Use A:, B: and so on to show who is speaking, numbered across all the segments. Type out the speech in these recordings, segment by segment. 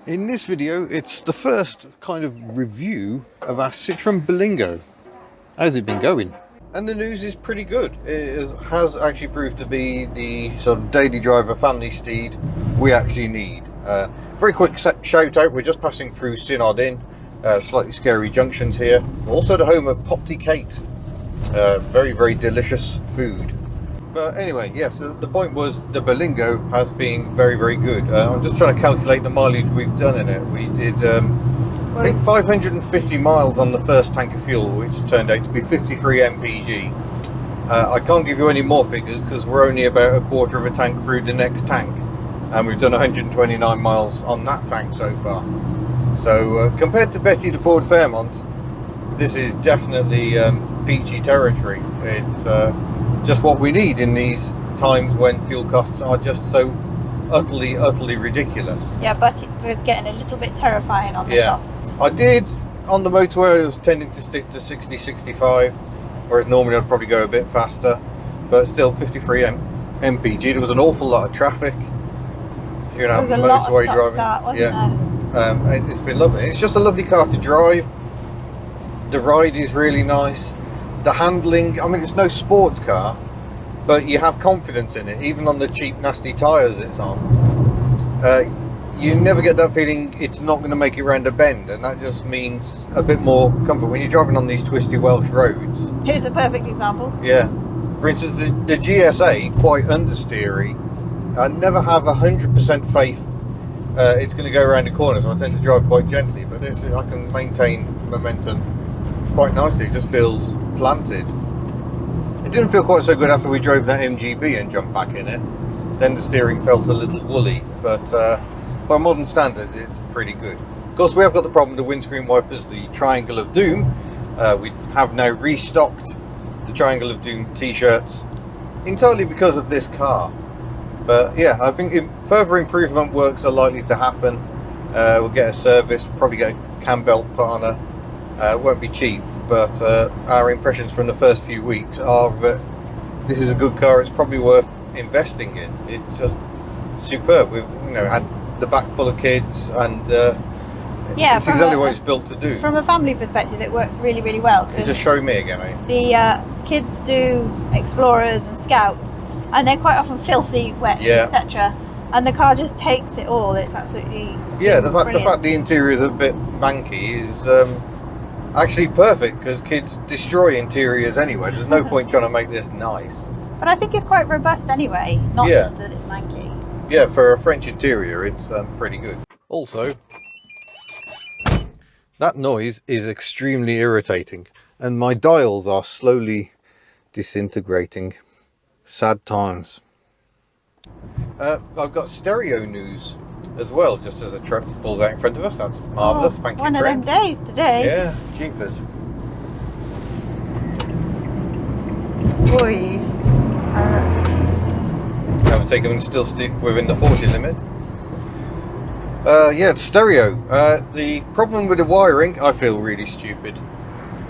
A: In this video, it's the first kind of review of our Citroen Berlingo. How's it been going? And the news is pretty good. Has actually proved to be the sort of daily driver family steed we actually need. Very quick shout out, we're just passing through Synod Inn, slightly scary junctions here. Also the home of Popty Cake, very, very delicious food. But anyway, yes, the point was the Berlingo has been very, very good. I'm just trying to calculate the mileage we've done in it. We did, I think 550 miles on the first tank of fuel, which turned out to be 53 mpg. I can't give you any more figures because we're only about a quarter of a tank through the next tank. And we've done 129 miles on that tank so far. So compared to Betty the Ford Fairmont, this is definitely peachy territory. It's just what we need in these times when fuel costs are just so utterly ridiculous.
B: Yeah, but it was getting a little bit terrifying on the costs.
A: I did on the motorway. I was tending to stick to 60-65, whereas normally I'd probably go a bit faster, but still 53 mpg. There was an awful lot of traffic. You know,
B: there was a
A: motorway
B: lot of stop
A: driving.
B: start, wasn't there?
A: It's been lovely. It's just a lovely car to drive. The ride is really nice. The handling, I mean, it's no sports car, but you have confidence in it, even on the cheap, nasty tyres it's on. You never get that feeling it's not going to make it round a bend, and that just means a bit more comfort when you're driving on these twisty Welsh roads.
B: Here's a perfect example.
A: Yeah. For instance, the GSA, quite understeery. I never have 100% faith it's going to go around the corner, so I tend to drive quite gently, but this, I can maintain momentum quite nicely. It just feels planted. It didn't feel quite so good after we drove that MGB and jumped back in it. Then the steering felt a little woolly, but by modern standards it's pretty good. Of course, we have got the problem with the windscreen wipers, the Triangle of Doom. We have now restocked the Triangle of Doom t-shirts entirely because of this car. But yeah, I think further improvement works are likely to happen. We'll get a service, probably get a cam belt put on her. It won't be cheap, but our impressions from the first few weeks are that this is a good car. It's probably worth investing in. It's just superb. We've had the back full of kids, and it's exactly what it's built to do.
B: From a family perspective, it works really, really well.
A: Just show me again, mate.
B: The kids do Explorers and Scouts, and they're quite often filthy, wet, etc. And the car just takes it all. It's absolutely
A: the fact the interior is a bit manky is actually perfect, because kids destroy interiors anyway. There's no point trying to make this nice.
B: But I think it's quite robust anyway, not just that it's manky.
A: Yeah, for a French interior, it's pretty good. Also, that noise is extremely irritating, and my dials are slowly disintegrating. Sad times. I've got stereo news as well, just as a truck pulls out in front of us. That's marvellous. Thank you,
B: one of them days today.
A: Yeah, jeepers.
B: Boy.
A: Have to take them and still stick within the 40 limit. Yeah, it's stereo. The problem with the wiring, I feel really stupid.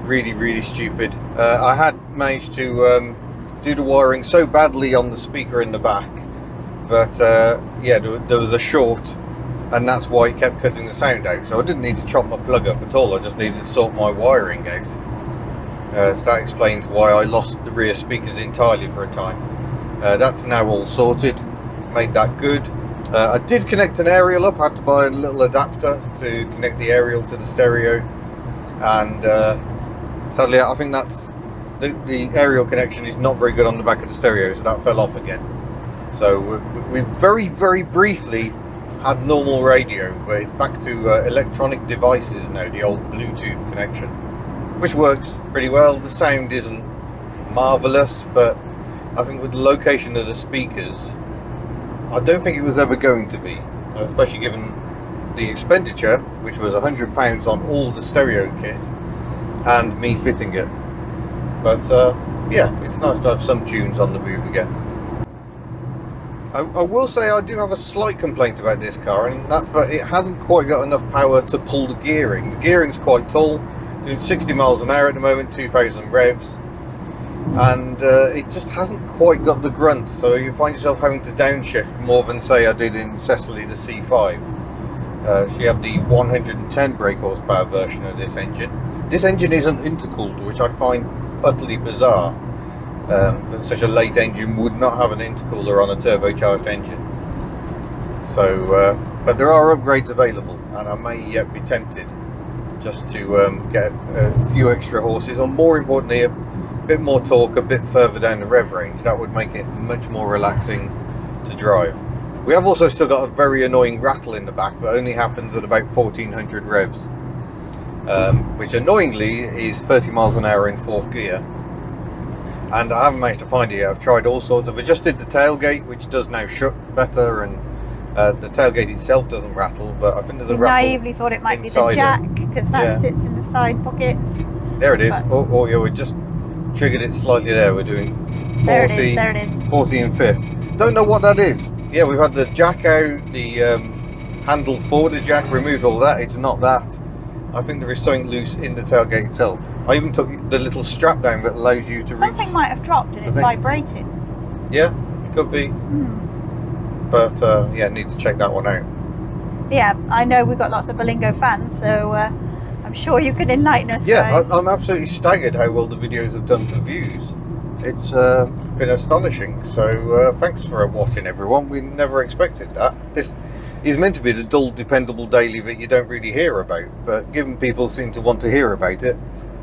A: Really stupid. I had managed to do the wiring so badly on the speaker in the back that there was a short, and that's why it kept cutting the sound out. So I didn't need to chop my plug up at all. I just needed to sort my wiring out. So that explains why I lost the rear speakers entirely for a time. That's now all sorted. Made that good. I did connect an aerial up. I had to buy a little adapter to connect the aerial to the stereo, and sadly I think that's the aerial connection is not very good on the back of the stereo, so that fell off again. So we very briefly had normal radio, but it's back to electronic devices now, the old Bluetooth connection, which works pretty well. The sound isn't marvellous, but I think with the location of the speakers, I don't think it was ever going to be, especially given the expenditure, which was £100 on all the stereo kit and me fitting it. But yeah, it's nice to have some tunes on the move again. I will say I do have a slight complaint about this car, and that's that it hasn't quite got enough power to pull the gearing. The gearing's quite tall, doing 60 miles an hour at the moment, 2,000 revs, and it just hasn't quite got the grunt, so you find yourself having to downshift more than, say, I did in Cecily the C5. She had the 110 brake horsepower version of this engine. This engine isn't intercooled, which I find utterly bizarre. That such a late engine would not have an intercooler on a turbocharged engine. So, but there are upgrades available, and I may yet be tempted just to get a few extra horses, or more importantly, a bit more torque, a bit further down the rev range. That would make it much more relaxing to drive. We have also still got a very annoying rattle in the back that only happens at about 1400 revs, which annoyingly is 30 miles an hour in 4th gear. And I haven't managed to find it yet. I've tried all sorts. I've adjusted the tailgate, which does now shut better, and the tailgate itself doesn't rattle, but I think there's a rattle.
B: Naively thought it might be the jack, because that sits in the side pocket.
A: There it is. Oh yeah, we just triggered it slightly there. We're doing 40,
B: there it is.
A: 40 and 5th. Don't know what that is. Yeah, we've had the jack out, the handle for the jack, removed all that. It's not that. I think there is something loose in the tailgate itself. I even took the little strap down that allows you to reach.
B: Something might have dropped and it's vibrating.
A: Yeah, it could be. But yeah, need to check that one out.
B: Yeah, I know we've got lots of Berlingo fans, so I'm sure you can enlighten us.
A: Yeah,
B: guys.
A: I'm absolutely staggered how well the videos have done for views. It's been astonishing. So thanks for watching, everyone. We never expected that. This is meant to be the dull, dependable daily that you don't really hear about. But given people seem to want to hear about it,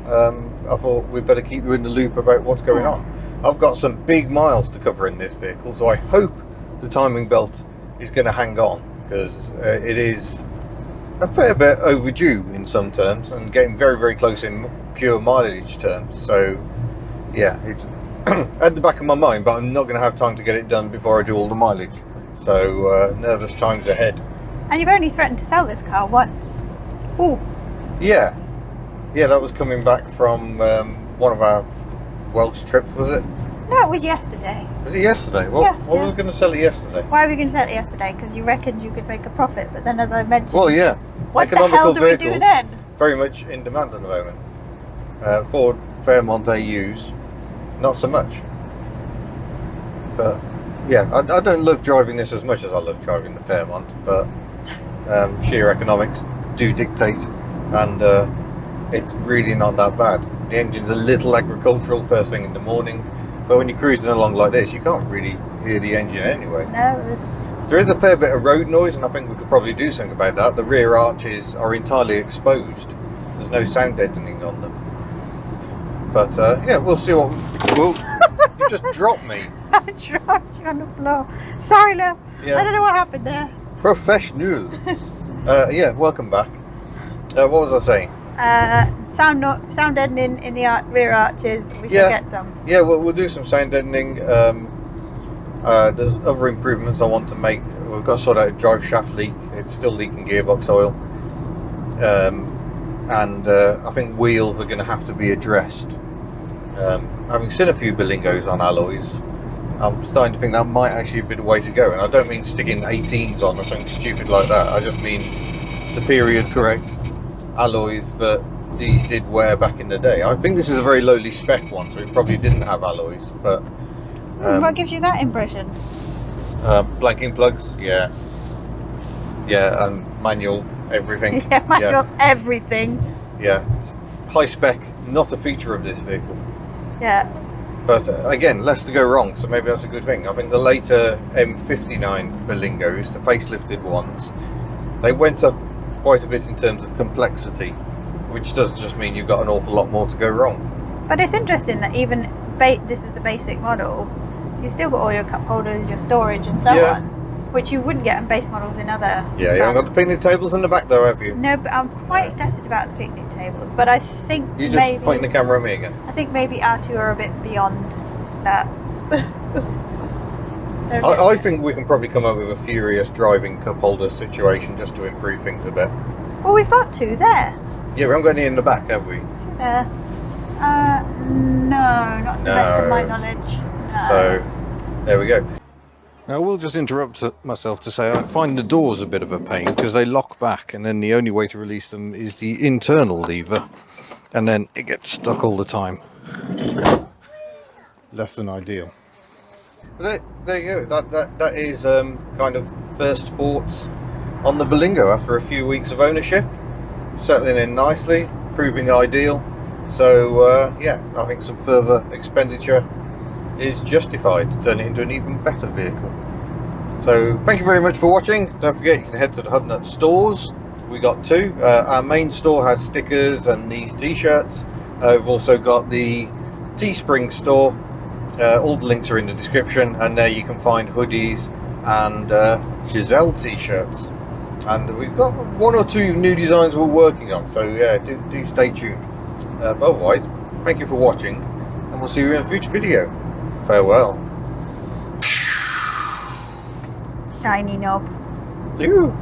A: I thought we'd better keep you in the loop about what's going on. I've got some big miles to cover in this vehicle, so I hope the timing belt is going to hang on, because it is a fair bit overdue in some terms and getting very, very close in pure mileage terms. So yeah, it's at the back of my mind, but I'm not going to have time to get it done before I do all the mileage. So nervous times ahead.
B: And you've only threatened to sell this car once. Ooh.
A: Yeah, that was coming back from one of our Welsh trips, was it?
B: No, it was yesterday.
A: Was it yesterday? Well,
B: yes,
A: I was going to sell it yesterday.
B: Why were we going to sell it yesterday? Because you reckoned you could make a profit, but then as I mentioned...
A: Well, yeah.
B: What the hell do we do then?
A: Very much in demand at the moment. Ford Fairmont AUs, not so much. But yeah, I don't love driving this as much as I love driving the Fairmont, but sheer economics do dictate, and it's really not that bad. The engine's a little agricultural first thing in the morning, but when you're cruising along like this, you can't really hear the engine anyway.
B: No.
A: There is a fair bit of road noise, and I think we could probably do something about that. The rear arches are entirely exposed. There's no sound deadening on them. But yeah, we'll see what... You just dropped me.
B: I dropped you on the floor. Sorry, love.
A: Yeah.
B: I don't know what happened there.
A: Professional. Yeah, welcome back. What was I saying?
B: Sound deadening in the rear arches. We should get some.
A: Yeah, we'll do some sound deadening. There's other improvements I want to make. We've got to sort out a drive shaft leak. It's still leaking gearbox oil. And I think wheels are going to have to be addressed. Having seen a few Berlingos on alloys, I'm starting to think that might actually be the way to go. And I don't mean sticking 18s on or something stupid like that. I just mean the period correct alloys that these did wear back in the day. I think this is a very lowly spec one, so it probably didn't have alloys. But
B: what gives you that impression?
A: Blanking plugs, yeah, and manual everything.
B: Yeah, manual everything.
A: Yeah, high spec, not a feature of this vehicle.
B: Yeah.
A: But again, less to go wrong, so maybe that's a good thing. I think the later M49 Berlingos, the facelifted ones, they went up quite a bit in terms of complexity, which does just mean you've got an awful lot more to go wrong.
B: But it's interesting that even this is the basic model, you've still got all your cup holders, your storage and so on, which you wouldn't get in base models in other...
A: Yeah, you haven't got the picnic tables in the back though, have you?
B: No, but I'm quite tested about the picnic tables, but I think
A: you're just pointing the camera at me again.
B: I think maybe our two are a bit beyond that.
A: I think we can probably come up with a furious driving cup holder situation just to improve things a bit.
B: Well, we've got two there.
A: Yeah, we haven't got any in the back, have we?
B: Two there. No, not to the best of my knowledge. No.
A: So, there we go. Now, I will just interrupt myself to say I find the doors a bit of a pain because they lock back, and then the only way to release them is the internal lever, and then it gets stuck all the time. Less than ideal. But there you go. That is kind of first thoughts on the Berlingo after a few weeks of ownership, settling in nicely, proving ideal. So yeah, I think some further expenditure is justified to turn it into an even better vehicle. So thank you very much for watching. Don't forget you can head to the Hubnut stores. We got two. Our main store has stickers and these t-shirts. We've also got the Teespring store. All the links are in the description, and there you can find hoodies and Giselle t-shirts. And we've got one or two new designs we're working on, so yeah, do stay tuned. But otherwise, thank you for watching, and we'll see you in a future video. Farewell.
B: Shiny knob.
A: Ew.